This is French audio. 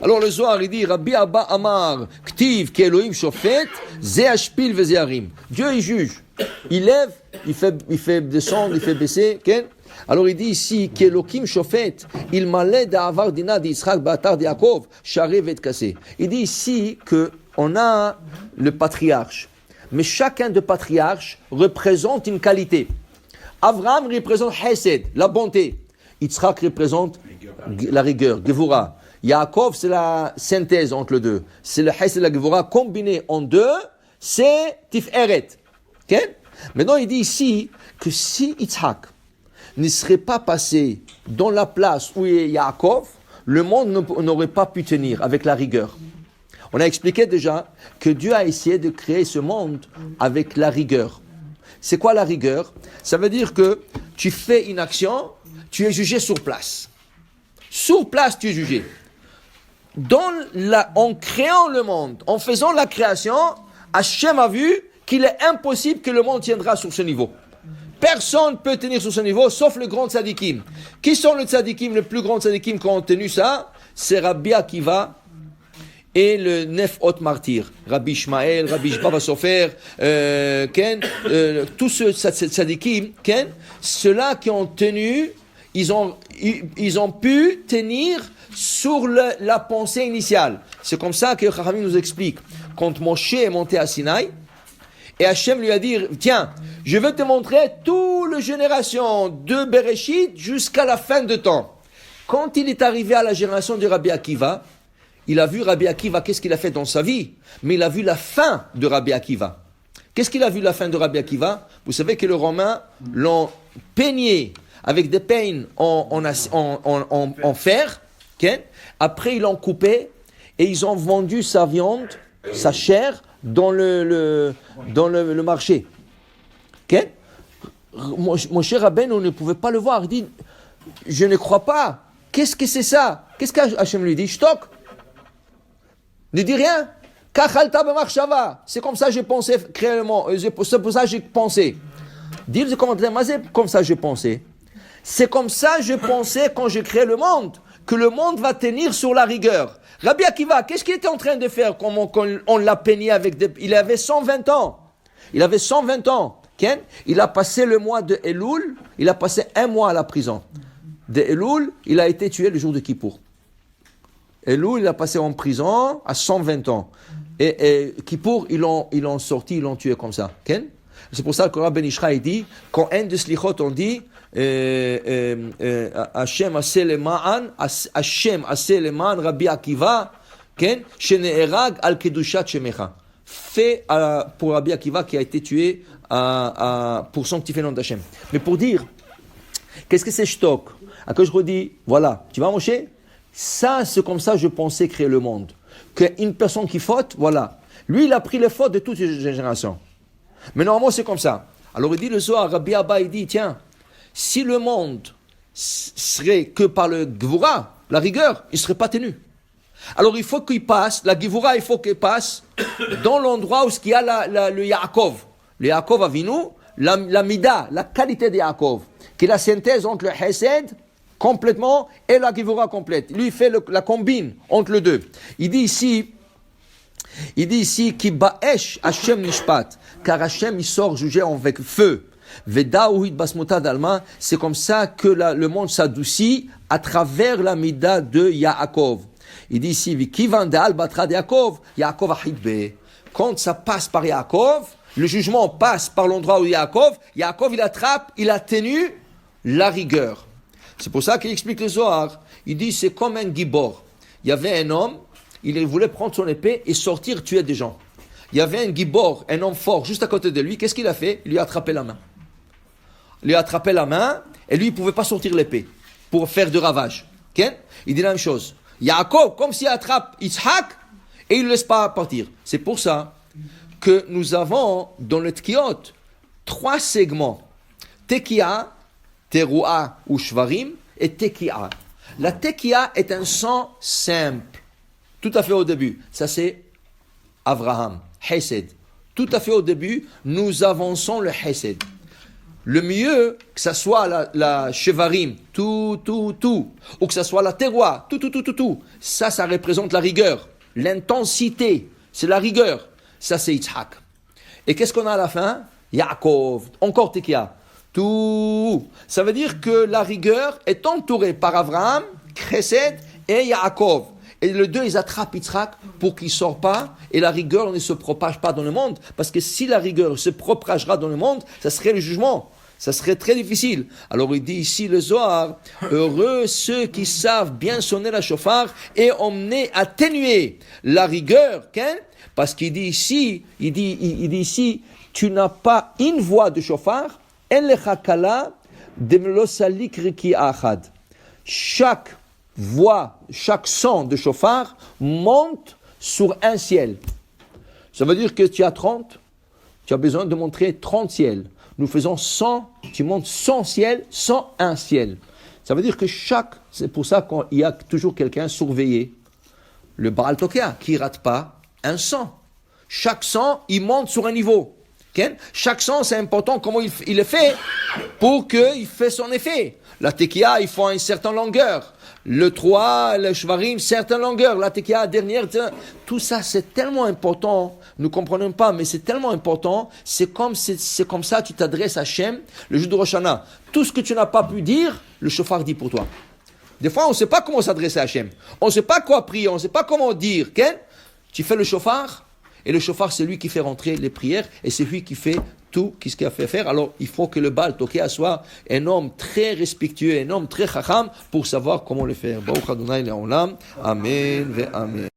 Alors le Zohar, il dit, Rabbi Abba Amar, Ktiv, ki Elohim shofet, ze ashpil ve ze harim. Dieu, il juge. Il lève, il fait descendre, il fait baisser. Okay? Alors il dit ici, ki Elohim shofet, il malait d'Avar dina d'Israël, Batar de Yaakov, Share vet kassé. Il dit ici qu'on a le patriarche. Mais chacun de patriarches représente une qualité. Avraham représente Hesed, la bonté. Yitzhak représente la rigueur, Gevura. Yaakov, c'est la synthèse entre les deux. C'est le Hesed et la Gevura combinés en deux, c'est Tiferet. Okay? Maintenant, il dit ici que si Yitzhak ne serait pas passé dans la place où est Yaakov, le monde n'aurait pas pu tenir avec la rigueur. On a expliqué déjà que Dieu a essayé de créer ce monde avec la rigueur. C'est quoi la rigueur? Ça veut dire que tu fais une action, tu es jugé sur place. Sur place, tu es jugé. En créant le monde, en faisant la création, Hachem a vu qu'il est impossible que le monde tiendra sur ce niveau. Personne ne peut tenir sur ce niveau, sauf le grand tzadikim. Qui sont les tzadikim, le plus grand tzadikim qui ont tenu ça? C'est Rabbi Akiva et le Nef Hot Martyr. Rabbi Ishmael, Rabbi Baba Sofer, tous ceux tzadikim, ceux-là qui ont tenu, ils ont pu tenir sur la pensée initiale. C'est comme ça que Chachamim nous explique. Quand Moshe est monté à Sinaï, et Hachem lui a dit, tiens, je vais te montrer toute la génération de Bereshit jusqu'à la fin de temps. Quand il est arrivé à la génération de Rabbi Akiva, il a vu Rabbi Akiva, qu'est-ce qu'il a fait dans sa vie, mais il a vu la fin de Rabbi Akiva. Qu'est-ce qu'il a vu la fin de Rabbi Akiva? Vous savez que les Romains l'ont peigné avec des peignes en fer. Okay? Après, ils l'ont coupé et ils ont vendu sa viande, sa chair, dans le marché. Okay? Mon cher Rabbeinu, on ne pouvait pas le voir. Il dit, je ne crois pas. Qu'est-ce que c'est ça? Qu'est-ce qu'Hachem lui dit? Shtok. Ne dis rien. Kachalta b'machshava. C'est comme ça que j'ai pensé créer le monde. C'est pour ça que j'ai pensé. Dis le commentaire, mais c'est comme ça que j'ai pensé. C'est comme ça que je pensais quand j'ai créé le monde, que le monde va tenir sur la rigueur. Rabbi Akiva, qu'est-ce qu'il était en train de faire quand on l'a peigné avec des... Il avait 120 ans. Il avait 120 ans. Ken? Il a passé le mois de Elul, il a passé un mois à la prison. De Elul, il a été tué le jour de Kippour. Elul, il a passé en prison à 120 ans. Et Kippour, ils l'ont sorti, ils l'ont tué comme ça. Ken? C'est pour ça que Rabbi Ben Ishra dit, quand un de Slichot, on dit, Hashem aseh leman Rabbi Akiva, shene'erag al kedushat shemecha. Fait pour Rabbi Akiva qui a été tué pour sanctifier le nom d'Hachem. Mais pour dire, qu'est-ce que c'est shtok? À que je redis, voilà, tu vas Moshe? Ça, c'est comme ça que je pensais créer le monde. Qu'une personne qui faute, voilà. Lui, il a pris les fautes de toutes les générations. Mais normalement, c'est comme ça. Alors il dit le soir, Rabbi Abba, il dit, tiens, si le monde serait que par le Gevura, la rigueur, il ne serait pas tenu. Alors il faut qu'il passe, la Gevura, il faut qu'il passe dans l'endroit où il y a le Yaakov. Le Yaakov Avinu, la Mida, la qualité de Yaakov, qui est la synthèse entre le Hesed complètement et la Gevura complète. Lui, il fait la combine entre les deux. Il dit ici, qui ba'esh Hashem nishpat, car Hashem il sort juger avec feu. Veda uhit basmota dalma, c'est comme ça que le monde s'adoucit à travers la mida de Yaakov. Il dit ici, vikivan de albatra de Yaakov, Yaakov ahidbe. Quand ça passe par Yaakov, le jugement passe par l'endroit où Yaakov il attrape, il a tenu la rigueur. C'est pour ça qu'il explique le Zohar. Il dit, c'est comme un gibor. Il y avait un homme, il voulait prendre son épée et sortir tuer des gens. Il y avait un gibor, un homme fort, juste à côté de lui. Qu'est-ce qu'il a fait? Il lui a attrapé la main. Il lui a attrapé la main et lui, il ne pouvait pas sortir l'épée pour faire de ravage. Okay? Il dit la même chose. Yaakov, comme s'il attrape Yitzhak et il ne le laisse pas partir. C'est pour ça que nous avons dans le Tkiot 3 segments. Tekia, Teruah ou Shvarim et Tekia. La Tekia est un son simple. Tout à fait au début. Ça c'est Avraham, Hesed. Tout à fait au début, nous avançons le Hesed. le mieux, que ça soit la chevarim, tout, ou que ça soit la terroir, tout. Ça représente la rigueur, l'intensité, c'est la rigueur. Ça, c'est Yitzhak. Et qu'est-ce qu'on a à la fin? Yaakov, encore Tekia. Tout. Ça veut dire que la rigueur est entourée par Abraham, Chesed et Yaakov. Et les deux, ils attrapent Yitzhak pour qu'il ne sorte pas et la rigueur ne se propage pas dans le monde. Parce que si la rigueur se propagera dans le monde, ça serait le jugement. Ça serait très difficile. Alors il dit ici le Zohar, heureux ceux qui savent bien sonner la shofar et emmener, atténuer la rigueur. Hein? Parce qu'il dit ici, il dit ici, tu n'as pas une voix de shofar, en lecha kala demlosalik riki achad. Chaque voix, chaque son de shofar monte sur un ciel. Ça veut dire que tu as 30, tu as besoin de montrer 30 ciels. Nous faisons 100, tu montes 100 ciels, 101 ciels. Ça veut dire que c'est pour ça qu'il y a toujours quelqu'un surveillé. Le Baal Tokea, qui ne rate pas un 100. Chaque 100, il monte sur un niveau. Okay? Chaque 100, c'est important comment il le fait pour qu'il fasse son effet. La Tekia, il faut une certaine longueur. Le 3, le Shvarim, certaine longueur. La Tekia, dernière. Tout ça, c'est tellement important. Nous ne comprenons pas, mais c'est tellement important. C'est comme ça tu t'adresses à Hachem, le jour de Rosh Hashanah. Tout ce que tu n'as pas pu dire, le shofar dit pour toi. Des fois, on ne sait pas comment s'adresser à Hachem. On ne sait pas quoi prier, on ne sait pas comment dire. Okay? Tu fais le shofar, et le shofar, c'est lui qui fait rentrer les prières, et c'est lui qui fait tout ce qu'il a fait faire. Alors, il faut que le Baal Tokea soit un homme très respectueux, un homme très chacham, pour savoir comment le faire. Baruch Adonai Le'olam. Amen ve Amen.